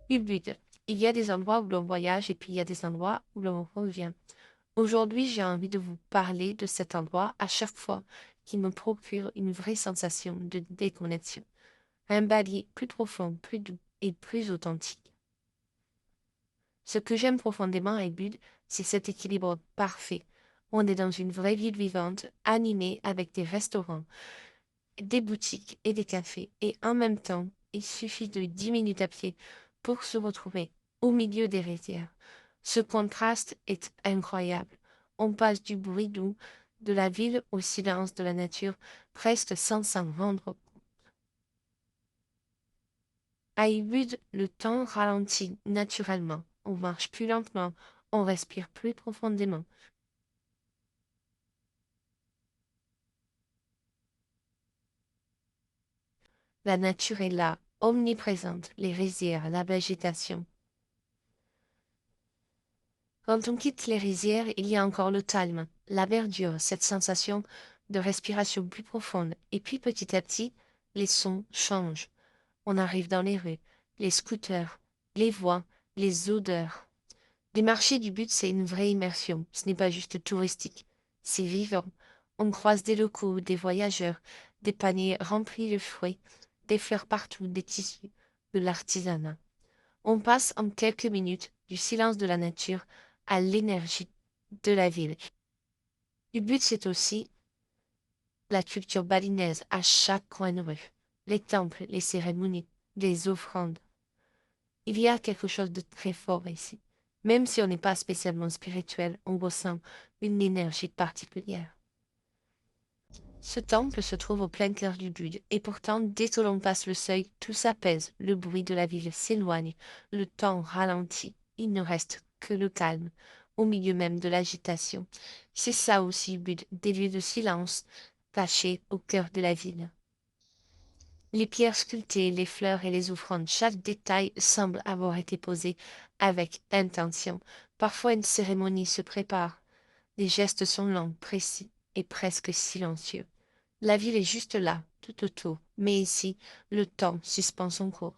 Ubud. Il y a des endroits où l'on voyage et puis il y a des endroits où l'on revient. Aujourd'hui, j'ai envie de vous parler de cet endroit à chaque fois qui me procure une vraie sensation de déconnexion. Un balier plus profond, plus doux et plus authentique. Ce que j'aime profondément à Ubud, c'est cet équilibre parfait. On est dans une vraie ville vivante, animée avec des restaurants, des boutiques et des cafés. Et en même temps, il suffit de 10 minutes à pied pour se retrouver au milieu des rizières. Ce contraste est incroyable. On passe du bruit doux de la ville au silence de la nature, presque sans s'en rendre compte. À Ubud, le temps ralentit naturellement. On marche plus lentement, on respire plus profondément. La nature est là, omniprésente, les rizières, la végétation. Quand on quitte les rizières, il y a encore le calme, la verdure, cette sensation de respiration plus profonde. Et puis petit à petit, les sons changent. On arrive dans les rues, les scooters, les voix, les odeurs. Les marchés du but, c'est une vraie immersion. Ce n'est pas juste touristique, c'est vivant. On croise des locaux, des voyageurs, des paniers remplis de fruits, des fleurs partout, des tissus, de l'artisanat. On passe en quelques minutes du silence de la nature à l'énergie de la ville. Le but, c'est aussi la culture balinaise à chaque coin de rue. Les temples, les cérémonies, les offrandes. Il y a quelque chose de très fort ici. Même si on n'est pas spécialement spirituel, on ressent une énergie particulière. Ce temple se trouve au plein cœur du but, et pourtant, dès que l'on passe le seuil, tout s'apaise, le bruit de la ville s'éloigne, le temps ralentit, il ne reste que le calme, au milieu même de l'agitation. C'est ça aussi, but, des lieux de silence, cachés au cœur de la ville. Les pierres sculptées, les fleurs et les offrandes, chaque détail semble avoir été posé avec intention. Parfois une cérémonie se prépare. Les gestes sont lents, précis et presque silencieux. La ville est juste là, tout autour, mais ici, le temps suspend son cours.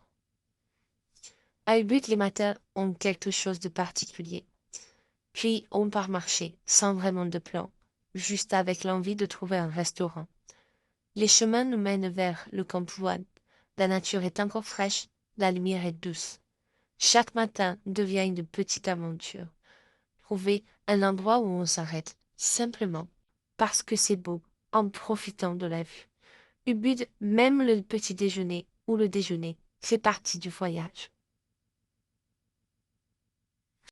À Ubud, les matins ont quelque chose de particulier. Puis on part marcher, sans vraiment de plan, juste avec l'envie de trouver un restaurant. Les chemins nous mènent vers le Camp One. La nature est encore fraîche, la lumière est douce. Chaque matin devient une petite aventure. Trouver un endroit où on s'arrête, simplement, parce que c'est beau, en profitant de la vue. Ubud, même le petit déjeuner ou le déjeuner, fait partie du voyage.